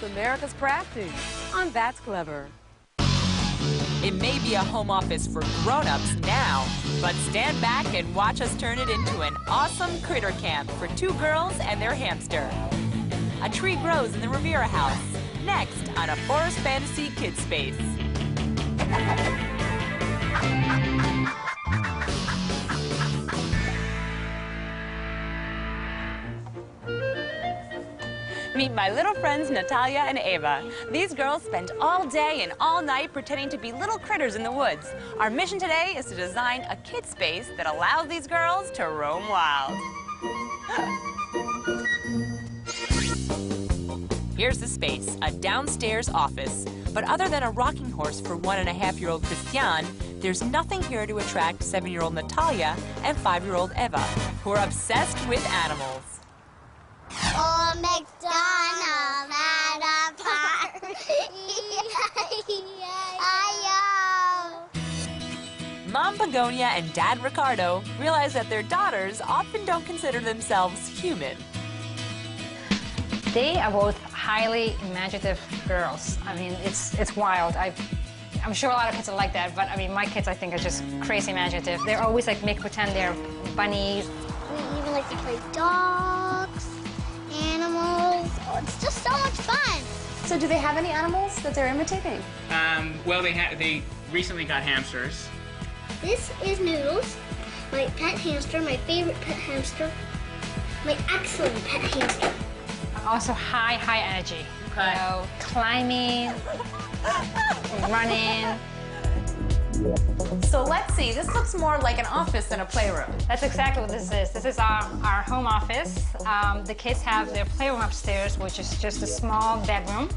America's crafting on That's Clever. It may be a home office for grown-ups now, but stand back and watch us turn it into an awesome critter camp for 2 girls and their hamster. A tree grows in the Rovira house, next on a Forest Fantasy Kidspace. Meet my little friends Natalia and Eva. These girls spend all day and all night pretending to be little critters in the woods. Our mission today is to design a kid space that allows these girls to roam wild. Here's the space, a downstairs office. But other than a rocking horse for 1.5-year-old Cristían, there's nothing here to attract 7-year-old Natalia and 5-year-old Eva, who are obsessed with animals. Oh, McDonald had a party. Mom Begonia and Dad Ricardo realize that their daughters often don't consider themselves human. They are both highly imaginative girls. I mean, it's wild. I'm sure a lot of kids are like that, but I mean, my kids, I think, are just crazy imaginative. They're always like make pretend they're bunnies. We even like to play dogs, animals. Oh, it's just so much fun. So do they have any animals that they're imitating? Well, they recently got hamsters. This is Noodles, my pet hamster, my favorite pet hamster, my excellent pet hamster. Also high energy. Okay. You know, climbing, running. So let's see, this looks more like an office than a playroom. That's exactly what this is. This is our home office. The kids have their playroom upstairs, which is just a small bedroom.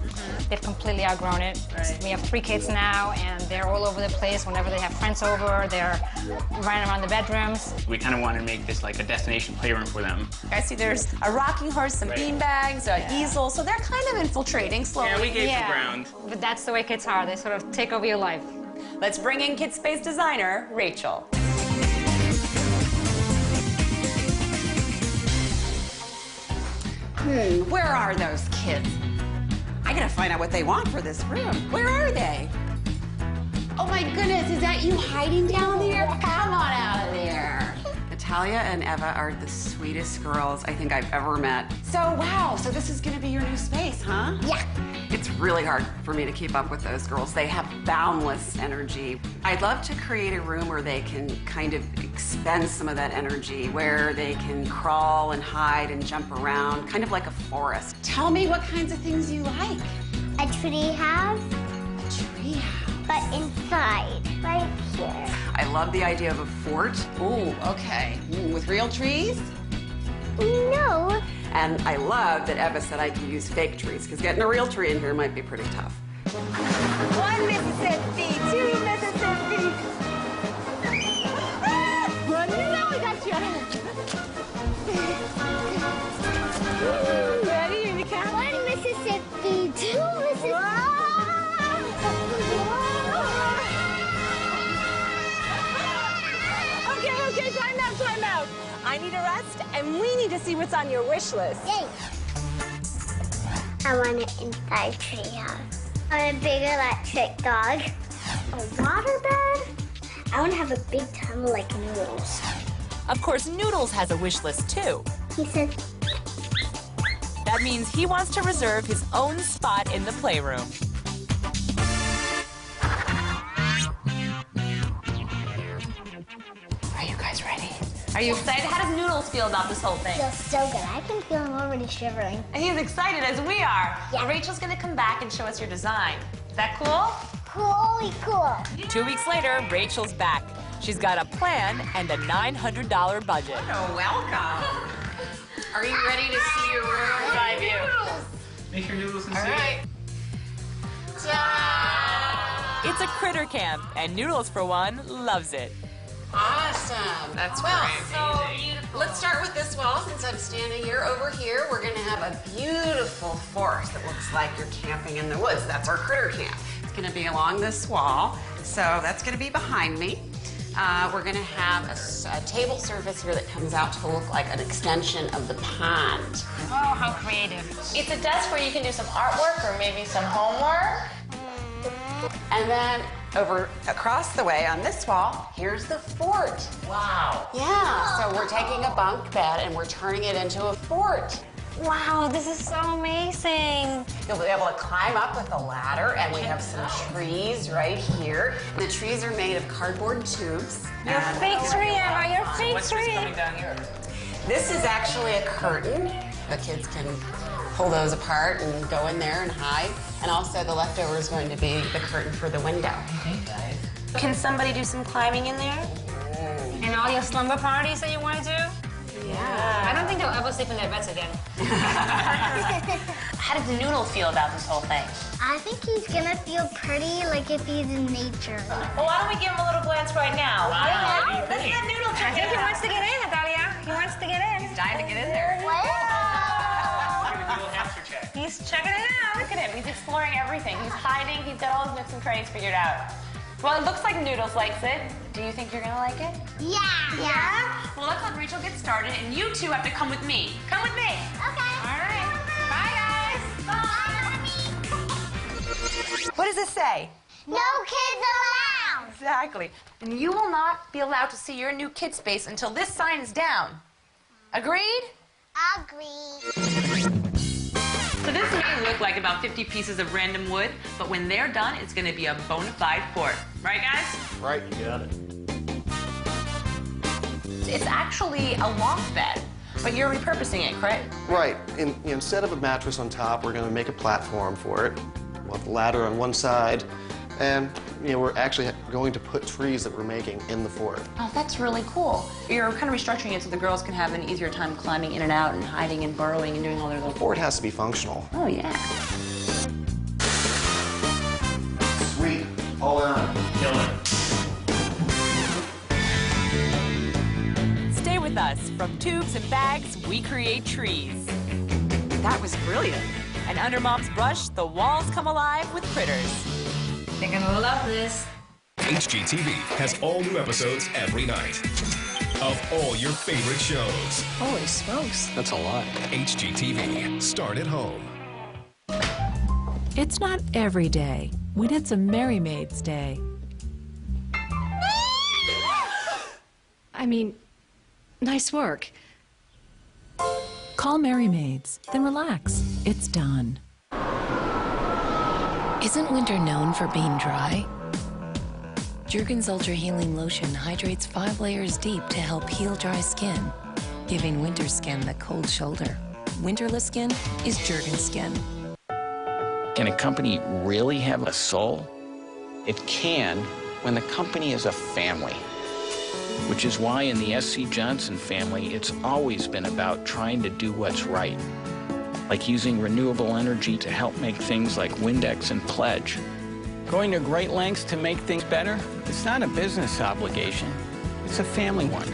They've completely outgrown it. Right. We have 3 kids now, and they're all over the place. Whenever they have friends over, they're running around the bedrooms. We kind of wanted to make this like a destination playroom for them. I see there's a rocking horse, some beanbags, an easel, so they're kind of infiltrating slowly. Yeah, we gave the ground. But that's the way kids are. They sort of take over your life. Let's bring in Kidspace designer, Rachel. Where are those kids? I gotta find out what they want for this room. Where are they? Oh my goodness, is that you hiding down there? Come on out of there. Natalia and Eva are the sweetest girls I think I've ever met. So, wow, so this is gonna be your new space, huh? Yeah. It's really hard for me to keep up with those girls. They have boundless energy. I'd love to create a room where they can kind of expend some of that energy, where they can crawl and hide and jump around, kind of like a forest. Tell me what kinds of things you like. A tree house. A tree house. But inside, right here. I love the idea of a fort. Ooh, okay. With real trees? No. And I love that Eva said I could use fake trees, because getting a real tree in here might be pretty tough. 1 Mississippi, 2 Mississippi. Run, no, we got you. Ready, in the count? 1 Mississippi, 2 Mississippi. Okay, time out. I need a rest, and we need to see what's on your wish list. Yay. I want an inside treehouse. I want a big electric dog. A waterbed. I want to have a big tunnel like Noodles. Of course, Noodles has a wish list too. He said... That means he wants to reserve his own spot in the playroom. Are you guys ready? Are you excited? How does Noodles feel about this whole thing? Feels so good. I can feel him already shivering. He's excited as we are. Yeah. Rachel's gonna come back and show us your design. Is that cool? Holy cool. 2 weeks later, Rachel's back. She's got a plan and a $900 budget. Oh, welcome. Are you ready to see your room by view? Make your noodles and All right. It's a critter camp, and Noodles, for one, loves it. Awesome. That's great. So let's start with this wall. Since I'm standing here, over here, we're going to have a beautiful forest that looks like you're camping in the woods. That's our critter camp. It's going to be along this wall. So that's going to be behind me. We're going to have a table surface here that comes out to look like an extension of the pond. Oh, how creative. creative. It's a desk where you can do some artwork or maybe some homework. And then over across the way on this wall, here's the fort. Wow. Yeah, so we're taking a bunk bed and we're turning it into a fort. Wow, this is so amazing. You'll be able to climb up with a ladder, and we have some trees right here. The trees are made of cardboard tubes. Your fake tree, Eva, your fake What's this tree. coming down here? This is actually a curtain. The kids can pull those apart and go in there and hide. And also the leftover is going to be the curtain for the window. Hey, guys. Can somebody do some climbing in there? And all your slumber parties that you want to do? Yeah. I don't think they'll ever sleep in their beds again. How does Noodle feel about this whole thing? I think he's gonna feel pretty like if he's in nature. Well, why don't we give him a little glance right now? Wow. Let's let Noodle I check think it he out. wants to get in, Natalia. He wants to get in. He's dying to get in there. Give a little hamster check. He's checking it out. Look at him. He's exploring everything. He's hiding. He's got all his nooks and crannies figured out. Well, it looks like Noodles likes it. Do you think you're gonna like it? Yeah. Yeah. Well, let's let Rachel get started, and you two have to come with me. Come with me. Okay. All right. Bye, guys. Bye. What does this say? No kids allowed. Exactly. And you will not be allowed to see your new kid space until this sign is down. Agreed? Agreed. So this may look like about 50 pieces of random wood, but when they're done, it's going to be a bona fide fort. Right, guys? Right, you got it. It's actually a loft bed, but you're repurposing it, correct? Right. Instead of a mattress on top, we're going to make a platform for it. We'll have the ladder on one side, and we're actually going to put trees that we're making in the fort. Oh, that's really cool. You're kind of restructuring it so the girls can have an easier time climbing in and out and hiding and burrowing and doing all their little... The fort has to be functional. Oh, yeah. Sweet. All on. Killer. Stay with us. From tubes and bags, we create trees. That was brilliant. And under Mom's brush, the walls come alive with critters. They're gonna love this. HGTV has all new episodes every night of all your favorite shows. Holy smokes. That's a lot. HGTV. Start at home. It's not every day when it's a Merry Maid's Day. I mean, nice work. Call Merry Maids, then relax. It's done. Isn't winter known for being dry? Jergens Ultra Healing Lotion hydrates 5 layers deep to help heal dry skin, giving winter skin the cold shoulder. Winterless skin is Jergens skin. Can a company really have a soul? It can when the company is a family. Which is why in the SC Johnson family, it's always been about trying to do what's right. Like using renewable energy to help make things like Windex and Pledge. Going to great lengths to make things better, it's not a business obligation, it's a family one.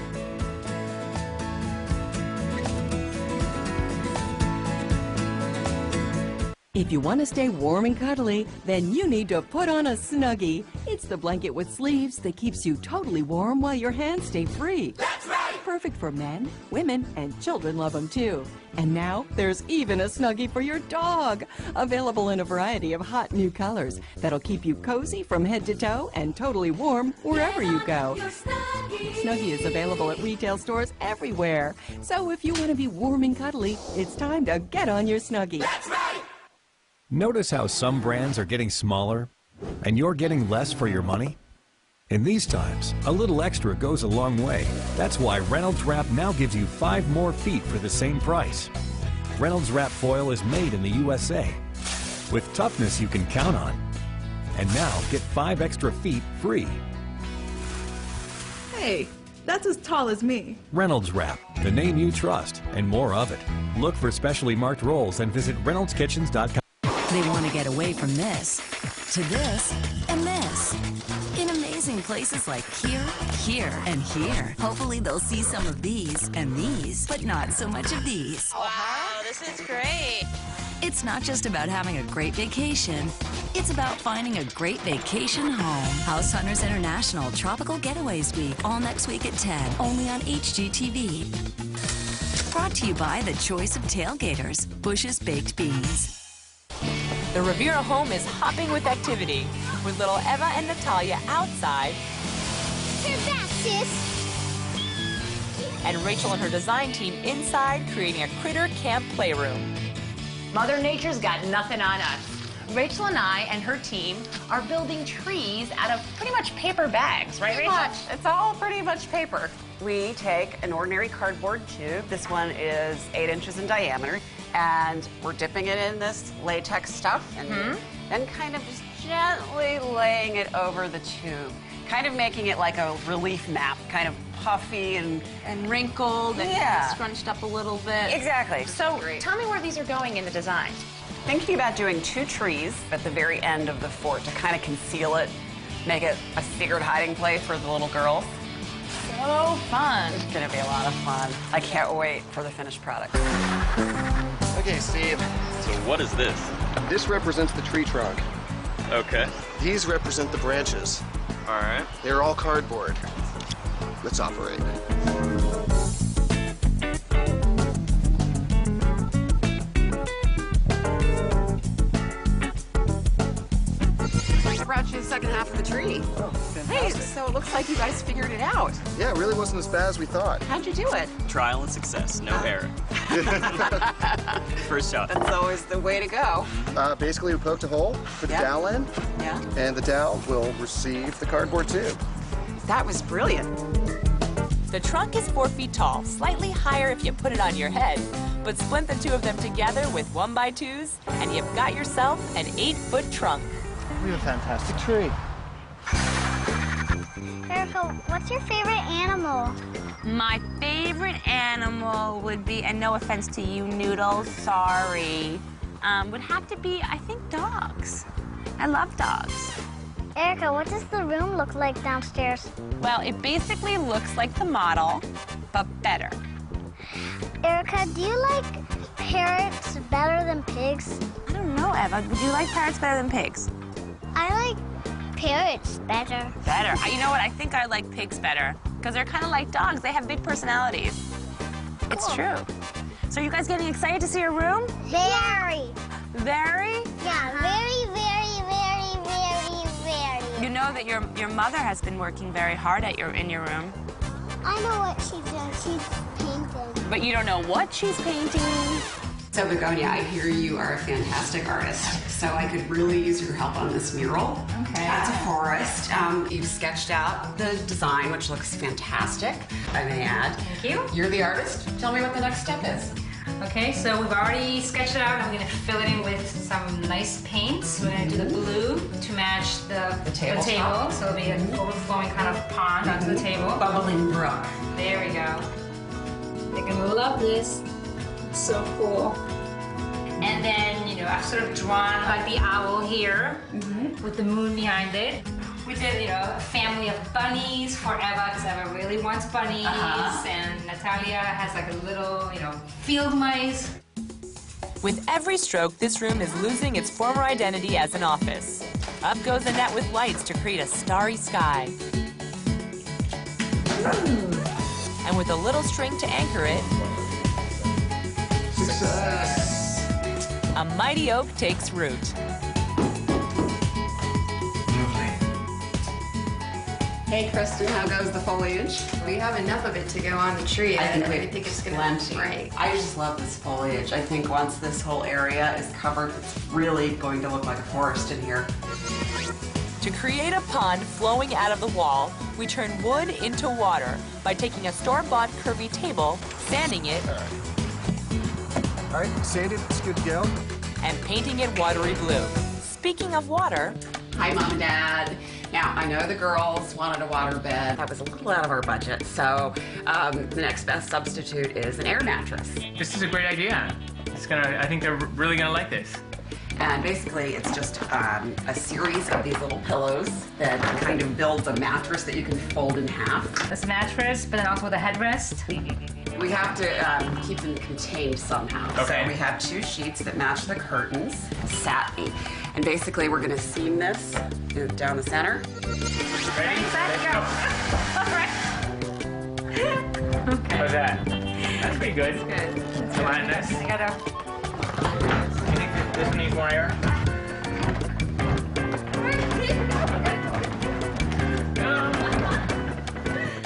If you want to stay warm and cuddly, then you need to put on a Snuggie. It's the blanket with sleeves that keeps you totally warm while your hands stay free. That's right! Perfect for men, women, and children love them too. And now there's even a Snuggie for your dog. Available in a variety of hot new colors that'll keep you cozy from head to toe and totally warm wherever you go. Snuggie is available at retail stores everywhere. So if you want to be warm and cuddly, it's time to get on your Snuggie. That's right! Notice how some brands are getting smaller and you're getting less for your money? In these times, a little extra goes a long way. That's why Reynolds Wrap now gives you 5 more feet for the same price. Reynolds Wrap foil is made in the USA with toughness you can count on. And now get 5 extra feet free. Hey, that's as tall as me. Reynolds Wrap, the name you trust, and more of it. Look for specially marked rolls and visit reynoldskitchens.com. They want to get away from this, to this, and this. In amazing places like here, here, and here. Hopefully they'll see some of these and these, but not so much of these. Wow, this is great. It's not just about having a great vacation. It's about finding a great vacation home. House Hunters International Tropical Getaways Week, all next week at 10, only on HGTV. Brought to you by the choice of tailgaters, Bush's Baked Beans. The Rovira home is hopping with activity, with little Eva and Natalia outside. You're back, sis. And Rachel and her design team inside, creating a critter camp playroom. Mother Nature's got nothing on us. Rachel and I and her team are building trees out of pretty much paper bags, right, Rachel? Pretty much. It's all pretty much paper. We take an ordinary cardboard tube. This one is 8 inches in diameter. And we're dipping it in this latex stuff and then kind of just gently laying it over the tube. Kind of making it like a relief map, kind of puffy and wrinkled and yeah, scrunched up a little bit. Exactly. So tell me where these are going in the design. Thinking about doing 2 trees at the very end of the fort to kind of conceal it, make it a secret hiding place for the little girls. So fun. It's gonna be a lot of fun. I can't wait for the finished product. Okay, Steve. So what is this? This represents the tree trunk. Okay. These represent the branches. All right. They're all cardboard. Let's operate. I brought you the second half of the tree. Oh, hey, fantastic. so it looks like you guys figured it out. Yeah, it really wasn't as bad as we thought. How'd you do it? Trial and success, no error. First shot. That's always the way to go. Basically, we poked a hole, put the dowel in, and the dowel will receive the cardboard tube. That was brilliant. The trunk is 4 feet tall, slightly higher if you put it on your head. But splint the 2 of them together with 1x2s, and you've got yourself an 8-foot trunk. We have a fantastic tree. Ereka, what's your favorite animal? My favorite animal would be, and no offense to you, Noodles, sorry, would have to be, I think, dogs. I love dogs. Ereka, what does the room look like downstairs? Well, it basically looks like the model, but better. Ereka, do you like parrots better than pigs? I don't know, Eva. Would you like parrots better than pigs? I like parrots better. Better. You know what? I think I like pigs better because they're kind of like dogs. They have big personalities. It's true. So are you guys getting excited to see your room? Very. Very? Yeah, very, very, very, very, very. You know that your mother has been working very hard in your room. I know what she's doing. She's painting. But you don't know what she's painting. So Begonia, I hear you are a fantastic artist, so I could really use your help on this mural. Okay. That's a forest. You've sketched out the design, which looks fantastic, I may add. Thank you. You're the artist. Tell me what the next step is. Okay, so we've already sketched it out. I'm going to fill it in with some nice paints. We're going to do the blue to match the table. So it'll be an overflowing kind of pond onto the table. Bubbling brook. There we go. They're going to love this. It's so cool. And then, you know, I've sort of drawn like the owl here with the moon behind it. We did, you know, a family of bunnies for Eva, because Eva really wants bunnies. And Natalia has like a little, you know, field mice. With every stroke, this room is losing its former identity as an office. Up goes a net with lights to create a starry sky. And with a little string to anchor it, Success! A mighty oak takes root. Hey, Kristen, how goes the foliage? We have enough of it to go on the tree. I think it's going to be right. I just love this foliage. I think once this whole area is covered, it's really going to look like a forest in here. To create a pond flowing out of the wall, we turn wood into water by taking a store-bought curvy table, sanding it, all right, sanded, it's good to go. And painting it watery blue. Speaking of water... Hi, Mom and Dad. Now, I know the girls wanted a water bed. That was a little out of our budget, so the next best substitute is an air mattress. This is a great idea. I think they're really gonna like this. And basically, it's just a series of these little pillows that kind of builds a mattress that you can fold in half. This mattress, but then also with a headrest. We have to keep them contained somehow. Okay. So we have 2 sheets that match the curtains, satin. And basically, we're gonna seam this down the center. Ready? Set, go. All right. Okay. How's that? That's pretty good. Good. Come on, this. I gotta. You think this one needs more air?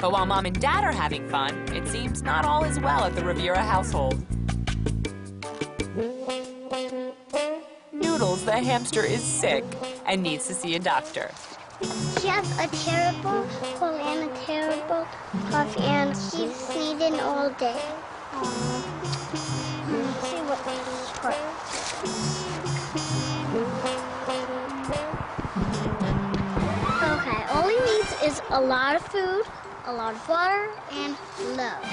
But while Mom and Dad are having fun, it seems not all is well at the Rovira household. Noodles, the hamster, is sick and needs to see a doctor. She has a terrible cold and a terrible cough, and she's sneezing all day. Let's see what Okay, all he needs is a lot of food, a lot of water, and love.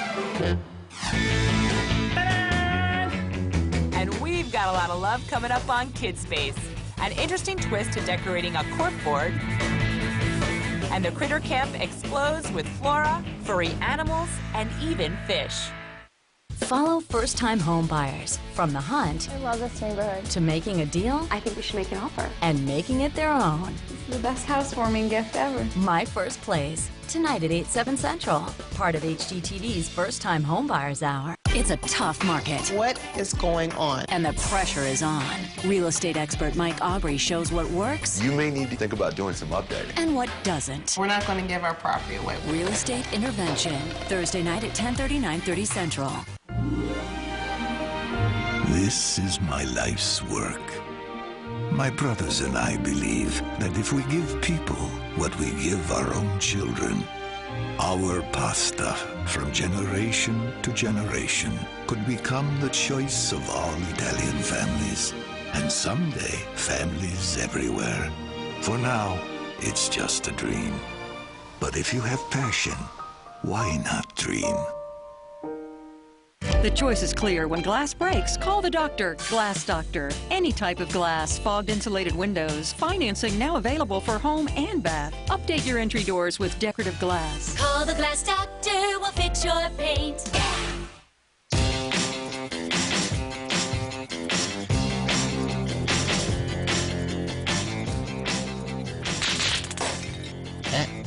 And we've got a lot of love coming up on Kidspace. An interesting twist to decorating a corkboard. And the critter camp explodes with flora, furry animals, and even fish. Follow first-time home buyers from the hunt I love this neighborhood. to making a deal I think we should make an offer. and making it their own. This is the best housewarming gift ever. My First Place, tonight at 8/7 Central, part of HGTV's First-Time Home Buyers Hour. It's a tough market. What is going on? And the pressure is on. Real estate expert Mike Aubrey shows what works You may need to think about doing some updating. and what doesn't. We're not going to give our property away. Real Estate Intervention, Thursday night at 10:30, 9:30 Central. This is my life's work. My brothers and I believe that if we give people what we give our own children, our pasta from generation to generation could become the choice of all Italian families, and someday families everywhere. For now, it's just a dream. But if you have passion, why not dream? The choice is clear. When glass breaks, call the doctor. Glass Doctor. Any type of glass, fogged insulated windows. Financing now available for home and bath. Update your entry doors with decorative glass. Call the Glass Doctor, we'll fix your paint.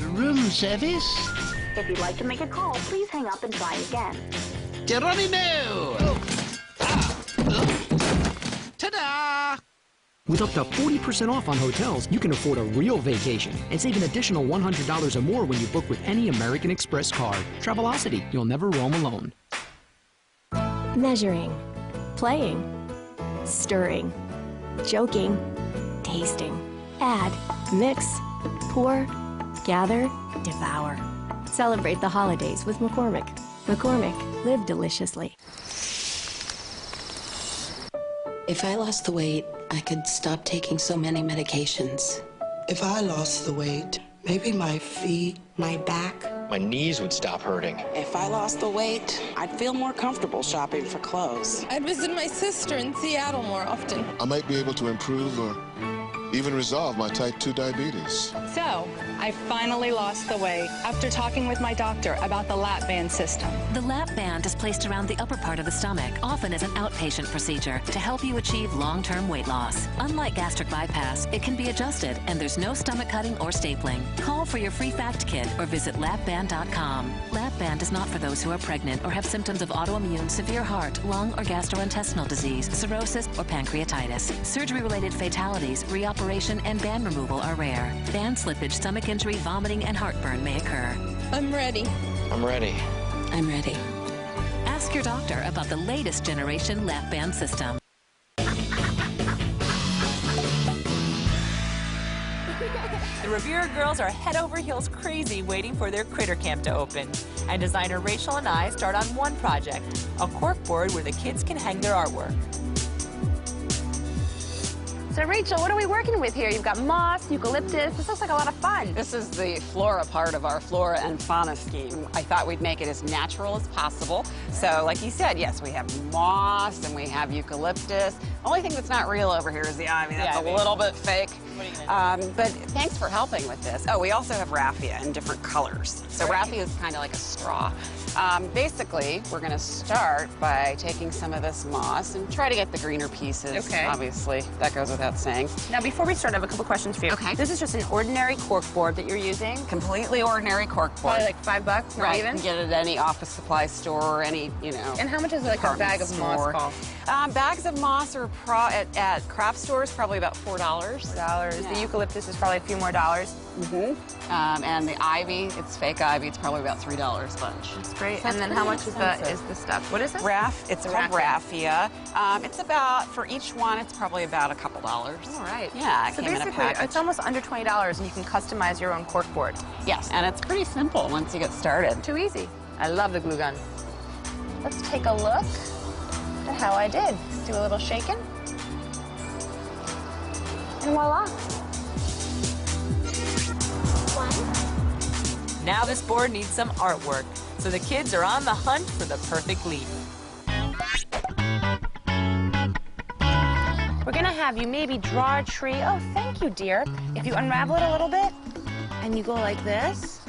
Room service? If you'd like to make a call, please hang up and try again. Geronimo! Ta-da! With up to 40% off on hotels, you can afford a real vacation and save an additional $100 or more when you book with any American Express card. Travelocity, you'll never roam alone. Measuring, playing, stirring, joking, tasting, add, mix, pour, gather, devour. Celebrate the holidays with McCormick. McCormick, live deliciously. If I lost the weight, I could stop taking so many medications. If I lost the weight, maybe my feet, my back. My knees would stop hurting. If I lost the weight, I'd feel more comfortable shopping for clothes. I'd visit my sister in Seattle more often. I might be able to improve or even resolve my type 2 diabetes. So, I finally lost the weight after talking with my doctor about the lap band system. The lap band is placed around the upper part of the stomach, often as an outpatient procedure, to help you achieve long-term weight loss. Unlike gastric bypass, it can be adjusted, and there's no stomach cutting or stapling. Call for your free fact kit or visit lapband.com. Lap band is not for those who are pregnant or have symptoms of autoimmune, severe heart, lung, or gastrointestinal disease, cirrhosis, or pancreatitis. Surgery-related fatalities, reoperation, and band removal are rare. Band slippage, stomach injury, vomiting, and heartburn may occur. I'm ready. I'm ready. I'm ready. Ask your doctor about the latest generation lap band system. The Rovira girls are head over heels crazy waiting for their critter camp to open. And designer Rachel and I start on one project, a corkboard where the kids can hang their artwork. So Rachel, what are we working with here? You've got moss, eucalyptus. This looks like a lot of fun. This is the flora part of our flora and fauna scheme. I thought we'd make it as natural as possible. So like you said, yes, we have moss and we have eucalyptus. Only thing that's not real over here is the ivy. That's a little bit fake. But thanks for helping with this. Oh, we also have raffia in different colors. So raffia is kind of like a straw. Basically, we're going to start by taking some of this moss and try to get the greener pieces. Okay. Obviously, that goes without saying. Now, before we start, I have a couple questions for you. Okay. This is just an ordinary corkboard that you're using? Completely ordinary corkboard. Probably like $5, not right. even? You can get it at any office supply store or any any, you know. And how much is like a bag of moss cost? Bags of moss are at craft stores probably about $4. $4. Yeah. The eucalyptus is probably a few more dollars. And the ivy, it's fake ivy. It's probably about $3 a bunch. That's great. So and then how much is the stuff? What is it? It's called raffia. It's about, for each one, it's probably about a couple dollars. All right. Yeah, it so came in a basically, package. it's almost under $20, and you can customize your own cork board. Yes, and it's pretty simple once you get started. Too easy. I love the glue gun. Let's take a look at how I did. Do a little shaking. And voila. Now this board needs some artwork, so the kids are on the hunt for the perfect leaf. We're gonna have you maybe draw a tree. Oh, thank you, dear. If you unravel it a little bit, and you go like this.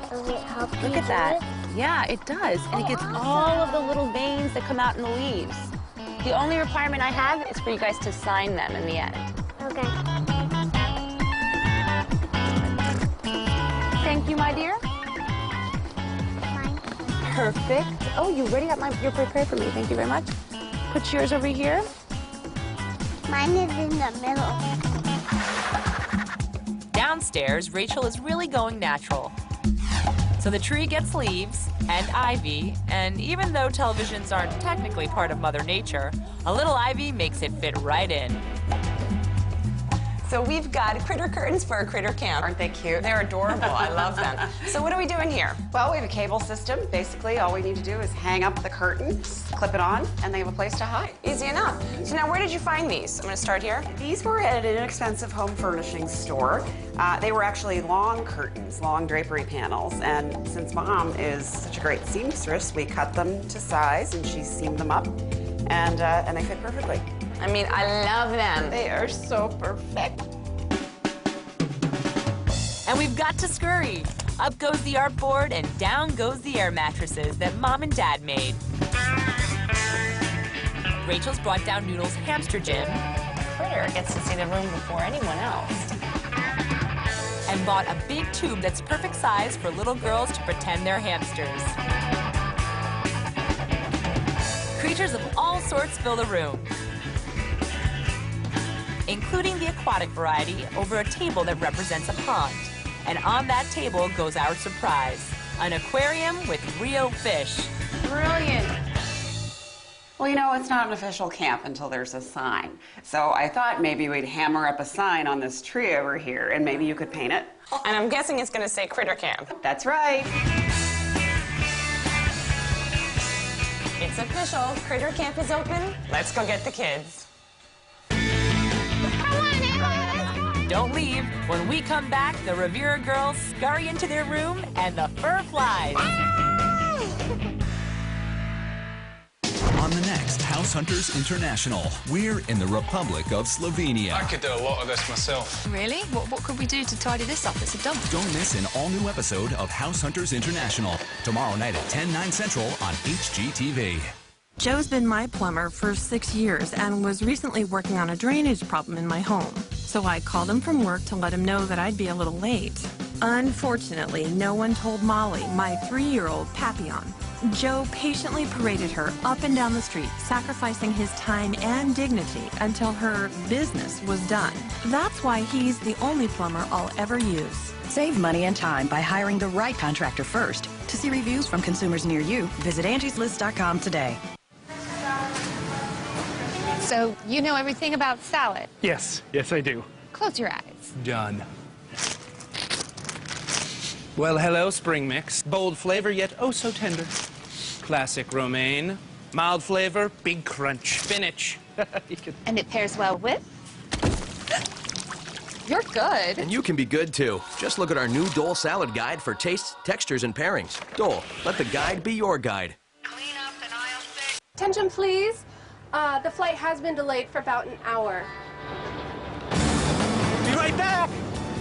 Does it help Look at that. Yeah, it does. And it gets all of the little veins that come out in the leaves. The only requirement I have is for you guys to sign them in the end. Okay. Thank you, my dear. Fine. Perfect. Oh, you already got you're prepared for me. Thank you very much. Put yours over here. Mine is in the middle. Downstairs, Rachel is really going natural. So the tree gets leaves and ivy, and even though televisions aren't technically part of Mother Nature, a little ivy makes it fit right in. So we've got critter curtains for a critter camp. Aren't they cute? They're adorable. I love them. So what are we doing here? Well, we have a cable system. Basically, all we need to do is hang up the curtain, clip it on, and they have a place to hide. Easy enough. So now where did you find these? I'm going to start here. These were at an inexpensive home furnishing store. They were actually long curtains, long drapery panels, and since Mom is such a great seamstress, we cut them to size, and she seamed them up, and they fit perfectly. I mean, I love them. They are so perfect. And we've got to scurry. Up goes the artboard and down goes the air mattresses that Mom and Dad made. Rachel's brought down Noodle's hamster gym. Critter gets to see the room before anyone else. And bought a big tube that's perfect size for little girls to pretend they're hamsters. Creatures of all sorts fill the room, including the aquatic variety over a table that represents a pond. And on that table goes our surprise, an aquarium with real fish. Brilliant. Well, you know, it's not an official camp until there's a sign. So I thought maybe we'd hammer up a sign on this tree over here, and maybe you could paint it. And I'm guessing it's going to say Critter Camp. That's right. It's official. Critter Camp is open. Let's go get the kids. Don't leave. When we come back, the Rovira girls scurry into their room and the fur flies. On the next House Hunters International, we're in the Republic of Slovenia. I could do a lot of this myself. Really? What could we do to tidy this up? It's a dump. Don't miss an all-new episode of House Hunters International, tomorrow night at 10, 9 Central on HGTV. Joe's been my plumber for 6 years and was recently working on a drainage problem in my home. So I called him from work to let him know that I'd be a little late. Unfortunately, no one told Molly, my 3-year-old Papillon. Joe patiently paraded her up and down the street, sacrificing his time and dignity until her business was done. That's why he's the only plumber I'll ever use. Save money and time by hiring the right contractor first. To see reviews from consumers near you, visit angieslist.com today. So, you know everything about salad? Yes, I do. Close your eyes. Done. Well, hello, spring mix. Bold flavor, yet oh so tender. Classic romaine. Mild flavor, big crunch. Spinach. And it pairs well with? You're good. And you can be good, too. Just look at our new Dole salad guide for tastes, textures, and pairings. Dole, let the guide be your guide. Attention, please. The flight has been delayed for about an hour. Be right back!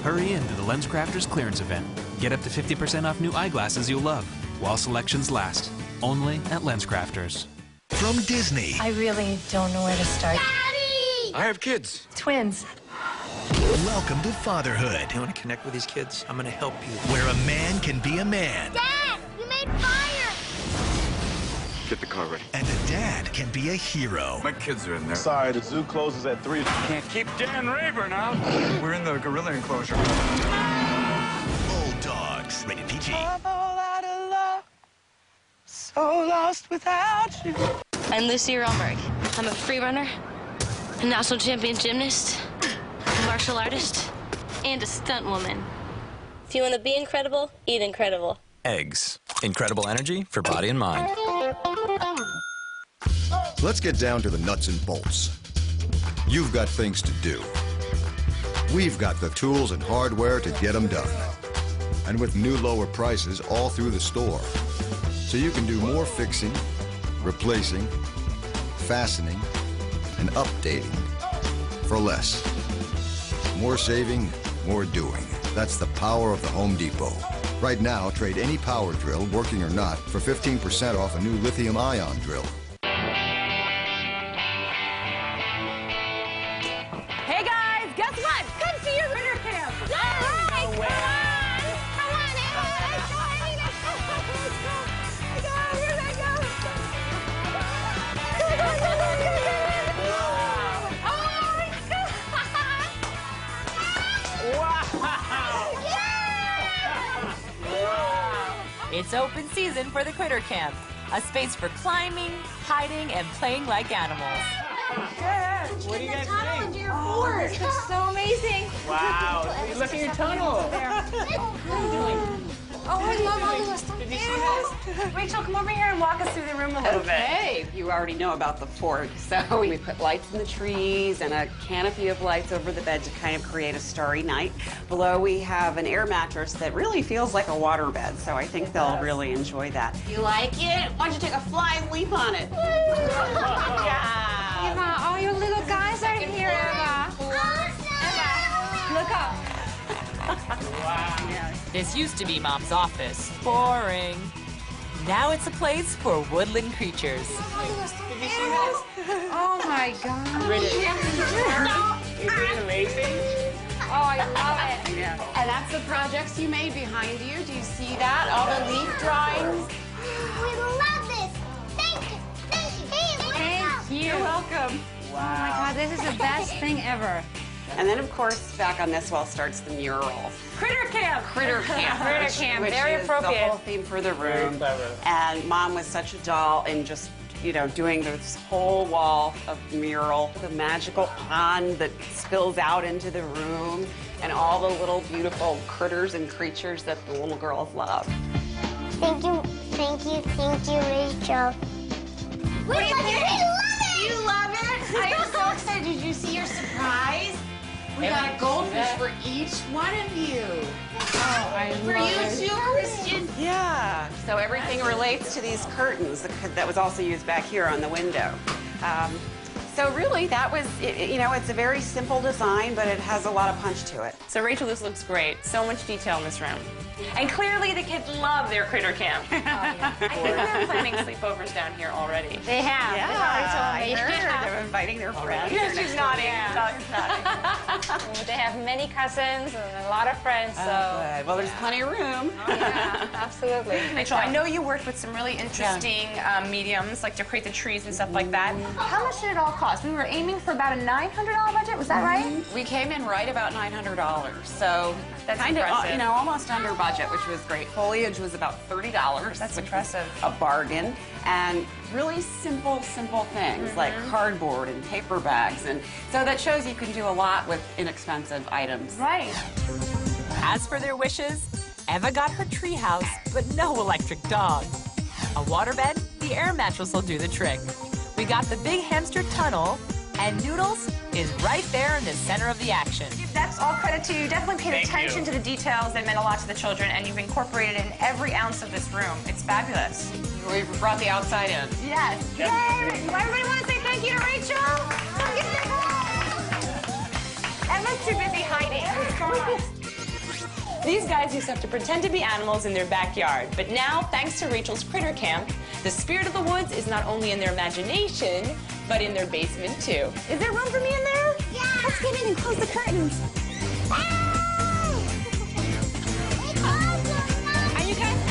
Hurry into the LensCrafters clearance event. Get up to 50% off new eyeglasses you'll love, while selections last. Only at LensCrafters. From Disney. I really don't know where to start. Daddy! I have kids. Twins. Welcome to fatherhood. You want to connect with these kids? I'm going to help you. Where a man can be a man. Dad, you made fire! Get the car ready. And a dad can be a hero. My kids are in there. Sorry, the zoo closes at 3. Can't keep Dan Rayburn out. We're in the gorilla enclosure. Bulldogs, rated PG. I'm all out of love, so lost without you. I'm Lucy Romberg. I'm a free runner, a national champion gymnast, a martial artist, and a stunt woman. If you want to be incredible, eat incredible. Eggs. Incredible energy for body and mind. Let's get down to the nuts and bolts. You've got things to do. We've got the tools and hardware to get them done. And with new lower prices all through the store. So you can do more fixing, replacing, fastening, and updating for less. More saving, more doing. That's the power of the Home Depot. Right now, trade any power drill, working or not, for 15% off a new lithium-ion drill. Hey guys, guess what? Come see your critter camp. All right, come on, Eva. Let's go. Here they go. It's open season for the Critter Camp, a space for climbing, hiding, and playing like animals. What do you guys think? This looks so amazing. Wow, look at your tunnel. Oh, I love all this. Did you see this? Rachel, come over here and walk us through the room a little bit. Okay, you already know about the fort. So we put lights in the trees and a canopy of lights over the bed to kind of create a starry night. Below we have an air mattress that really feels like a water bed, so I think they'll really enjoy that. You like it? Why don't you take a flying leap on it? Good job. Eva, all your little guys are here, Eva. Eva, look up. Wow. This used to be Mom's office. Boring. Now it's a place for woodland creatures. Oh my God. Isn't it amazing? Oh, I love it. Yeah. And that's the projects you made behind you. Do you see that? All the leaf drawings. We love this. Thank you. Thank you. You're welcome. Wow. Oh my God, this is the best thing ever. And then, of course, back on this wall starts the mural. Critter Camp. Critter Camp. Critter Camp. Very Which is appropriate. the whole theme for the room. And Mom was such a doll in just, you know, doing this whole wall of mural. The magical pond that spills out into the room and all the little beautiful critters and creatures that the little girls love. Thank you, Rachel. We love it. You love it? I am so excited. Did you see your surprise? We got a goldfish for each one of you. Oh, I For love you it. too, Christian. Yeah. So everything relates to these curtains that was also used back here on the window. So really, that was, you know, it's a very simple design, but it has a lot of punch to it. So Rachel, this looks great. So much detail in this room. And clearly the kids love their critter camp. I think they're planning sleepovers down here already. They have. Yeah, They've already told me. they're inviting their friends. Yeah, she's nodding. Yeah. She's nodding. They have many cousins and a lot of friends, so. Good. Well, there's plenty of room. Yeah, absolutely. Rachel, I know you worked with some really interesting mediums, like to create the trees and stuff like that. How much did it all cost? We were aiming for about a $900 budget, was that right? We came in right about $900, so That's kind of, impressive. you know, almost under budget, which was great. Foliage was about $30. That's which impressive. was a bargain, and really simple things like cardboard and paper bags, and so that shows you can do a lot with inexpensive items. Right. As for their wishes, Eva got her treehouse, but no electric dog. A waterbed, the air mattress will do the trick. We got the big hamster tunnel, and Noodles is right there in the center of the action. That's all credit to you. Definitely paid attention to the details that meant a lot to the children, and you've incorporated it in every ounce of this room. It's fabulous. We brought the outside in. Yes. Yay! Everybody want to say thank you to Rachel? Come give it a hug. Emma's too busy hiding. These guys used to have to pretend to be animals in their backyard, but now, thanks to Rachel's Critter Camp, the spirit of the woods is not only in their imagination, but in their basement too. Is there room for me in there? Yeah. Let's get in and close the curtains. Are you guys